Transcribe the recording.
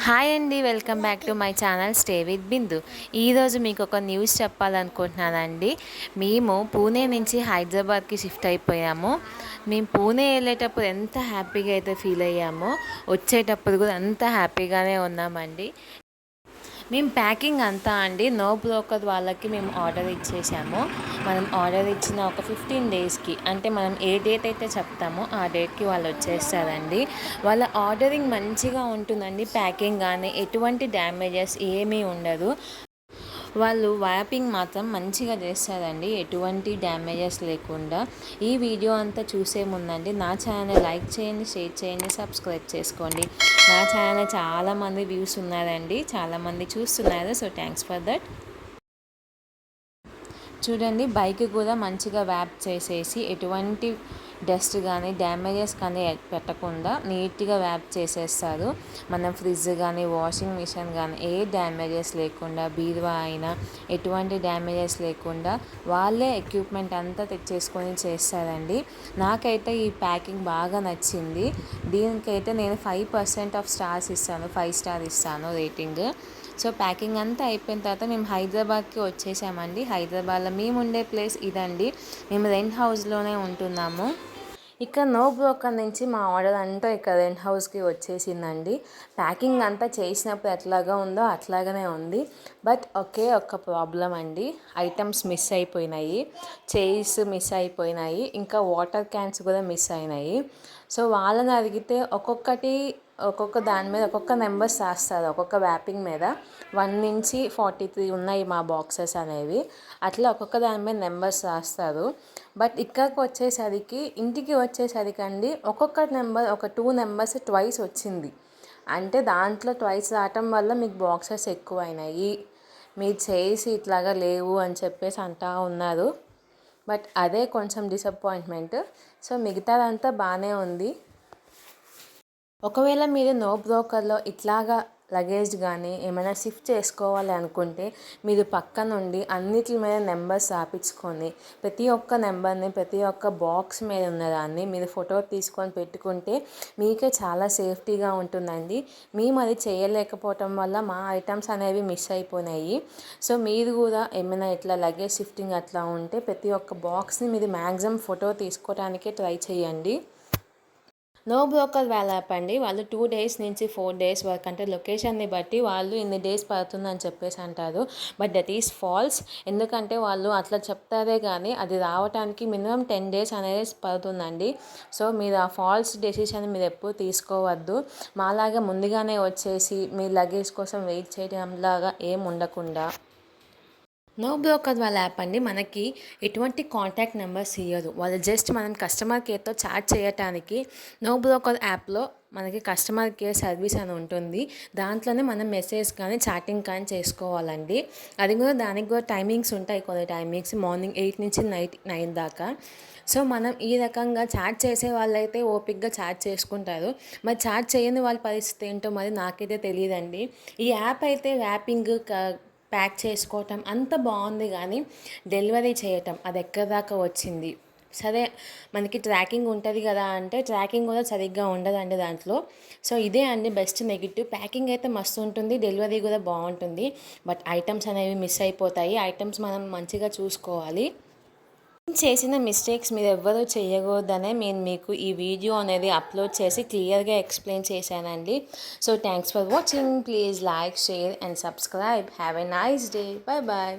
Hi అండి, welcome back to my channel stay with Bindu. ఈరోజు మీకు ఒక న్యూస్ చెప్పాలనుకుంటున్నానండి. మేము పూణే నుంచి హైదరాబాద్కి షిఫ్ట్ అయిపోయాము. మేము పూణే వెళ్ళేటప్పుడు ఎంత హ్యాపీగా అయితే ఫీల్ అయ్యామో, వచ్చేటప్పుడు కూడా అంత హ్యాపీగానే ఉన్నామండి. మేము ప్యాకింగ్ అంతా అండి నో బ్రోకర్ వాళ్ళకి మేము ఆర్డర్ ఇచ్చేసాము. మనం ఆర్డర్ ఇచ్చిన ఒక 15 డేస్కి, అంటే మనం ఏ డేట్ అయితే చెప్తామో ఆ డేట్కి వాళ్ళు వచ్చేస్తారండి. వాళ్ళ ఆర్డరింగ్ మంచిగా ఉంటుందండి. ప్యాకింగ్ కానీ ఎటువంటి డ్యామేజెస్ ఏమీ ఉండదు. వాళ్ళు వ్యాపింగ్ మాత్రం మంచిగా చేస్తారండి, ఎటువంటి డ్యామేజెస్ లేకుండా. ఈ వీడియో అంతా చూసే ముందండి నా ఛానల్ లైక్ చేయండి, షేర్ చేయండి, సబ్స్క్రైబ్ చేసుకోండి. నా ఛానల్ చాలామంది వ్యూస్ ఉన్నారండి, చాలామంది చూస్తున్నారు. So thanks for that. చూడండి, బైక్ కూడా మంచిగా వ్యాప్ చేసేసి ఎటువంటి డస్ట్ కానీ డ్యామేజెస్ కానీ పెట్టకుండా నీట్గా వ్యాప్ చేసేస్తారు. మనం ఫ్రిడ్జ్ కానీ వాషింగ్ మిషన్ కానీ ఏ డ్యామేజెస్ లేకుండా, బీరువా అయినా ఎటువంటి డ్యామేజెస్ లేకుండా వాళ్ళే ఎక్విప్మెంట్ అంతా తెచ్చేసుకొని చేస్తారండి. నాకైతే ఈ ప్యాకింగ్ బాగా నచ్చింది. దీనికైతే నేను 5% ఆఫ్ స్టార్స్ ఇస్తాను, 5 స్టార్ ఇస్తాను రేటింగ్. సో ప్యాకింగ్ అంతా అయిపోయిన తర్వాత మేము హైదరాబాద్కి వచ్చేసామండి. హైదరాబాద్లో మేము ఉండే ప్లేస్ ఇదండి. మేము రెంట్ హౌస్లోనే ఉంటున్నాము. ఇక్కడ నో బ్రోకర్ నుంచి మా ఆర్డర్ అంతా ఇక్కడ రెంట్ హౌస్కి వచ్చేసిందండి. ప్యాకింగ్ అంతా చేసినప్పుడు ఎట్లాగా ఉందో అట్లాగనే ఉంది. బట్ ఒక్క ప్రాబ్లం అండి, ఐటమ్స్ మిస్ అయిపోయినాయి. చైర్స్ మిస్ అయిపోయినాయి, ఇంకా వాటర్ క్యాన్స్ కూడా మిస్ అయినాయి. సో వాళ్ళని అడిగితే ఒక్కొక్క దాని మీద ఒక్కొక్క నెంబర్స్ రాస్తారు. ఒక్కొక్క వ్యాపింగ్ మీద 1 నుంచి 43 ఉన్నాయి మా బాక్సెస్ అనేవి. అట్లా ఒక్కొక్క దాని మీద నెంబర్స్ రాస్తారు. బట్ ఇంటికి వచ్చేసరికి అండి ఒక్కొక్క నెంబర్ ఒక 2 నెంబర్స్ ట్వైస్ వచ్చింది. అంటే దాంట్లో ట్వైస్ రావటం వల్ల మీకు బాక్సెస్ ఎక్కువైనాయి, మీరు చేసి ఇట్లాగా లేవు అని చెప్పేసి అంటా ఉన్నారు. బట్ అదే కొంచెం డిసప్పాయింట్మెంట్. సో మిగతాదంతా బాగానే ఉంది. ఒకవేళ మీరు నో బ్రోకర్లో ఇట్లాగా లగేజ్ కానీ ఏమైనా షిఫ్ట్ చేసుకోవాలి అనుకుంటే మీరు పక్క నుండి అన్నిటి మీద నెంబర్స్ రాపించుకొని ప్రతి ఒక్క నెంబర్ని ప్రతి ఒక్క బాక్స్ మీద ఉన్నదాన్ని మీరు ఫోటో తీసుకొని పెట్టుకుంటే మీకే చాలా సేఫ్టీగా ఉంటుందండి. మేము అది చేయలేకపోవటం వల్ల మా ఐటమ్స్ అనేవి మిస్ అయిపోయినాయి. సో మీరు కూడా ఏమైనా ఇట్లా లగేజ్ షిఫ్టింగ్ అట్లా ఉంటే ప్రతి ఒక్క బాక్స్ని మీరు మ్యాక్సిమం ఫోటో తీసుకోవడానికే ట్రై చేయండి. నో బ్రోకర్ వాళ్ళ యాప్ అండి. వాళ్ళు 2 డేస్ నుంచి 4 డేస్ వరకు, అంటే లొకేషన్ని బట్టి వాళ్ళు ఇన్ని డేస్ పడుతుందని చెప్పేసి అంటారు. But that is false. ఎందుకంటే వాళ్ళు అట్లా చెప్తారే కానీ అది రావడానికి మినిమం 10 డేస్ అనేది పడుతుందండి. సో మీరు ఆ ఫాల్స్ డెసిషన్ మీరు ఎప్పుడు తీసుకోవద్దు. మాలాగా ముందుగానే వచ్చేసి మీ లగేజ్ కోసం వెయిట్ చేయడంలాగా ఏం ఉండకుండా. నో బ్రోకర్ వాళ్ళ యాప్ అండి మనకి ఎటువంటి కాంటాక్ట్ నెంబర్స్ ఇవ్వదు. వాళ్ళు జస్ట్ మనం కస్టమర్ కేర్తో చాట్ చేయటానికి నో బ్రోకర్ యాప్లో మనకి కస్టమర్ కేర్ సర్వీస్ అని ఉంటుంది. దాంట్లోనే మనం మెసేజ్ కానీ చాటింగ్ కానీ చేసుకోవాలండి. అది కూడా దానికి కూడా టైమింగ్స్ ఉంటాయి. కొన్ని టైమింగ్స్ మార్నింగ్ 8 నుంచి నైట్ 9 దాకా. సో మనం ఈ రకంగా చాట్ చేసే వాళ్ళైతే ఓపిక్గా చాట్ చేసుకుంటారు. మరి చాట్ చేయని వాళ్ళ పరిస్థితి ఏంటో మరి నాకైతే తెలియదండి. ఈ యాప్ అయితే ర్యాపింగ్ ప్యాక్ చేసుకోవటం అంత బాగుంది, కానీ డెలివరీ చేయటం అది ఎక్కడి దాకా వచ్చింది. సరే మనకి ట్రాకింగ్ ఉంటుంది కదా అంటే ట్రాకింగ్ కూడా సరిగ్గా ఉండదండి దాంట్లో. సో ఇదే అండి బెస్ట్ నెగిటివ్. ప్యాకింగ్ అయితే మస్తు ఉంటుంది, డెలివరీ కూడా బాగుంటుంది. బట్ ఐటమ్స్ అనేవి మిస్ అయిపోతాయి. ఐటమ్స్ మనం మంచిగా చూసుకోవాలి. చేసిన మిస్టేక్స్ మీరు ఎవ్వరూ చేయకూడదనే నేను మీకు ఈ వీడియో అనేది అప్లోడ్ చేసి క్లియర్గా ఎక్స్ప్లెయిన్ చేశానండి. So thanks for watching. Please like, share and subscribe. Have a nice day. Bye bye.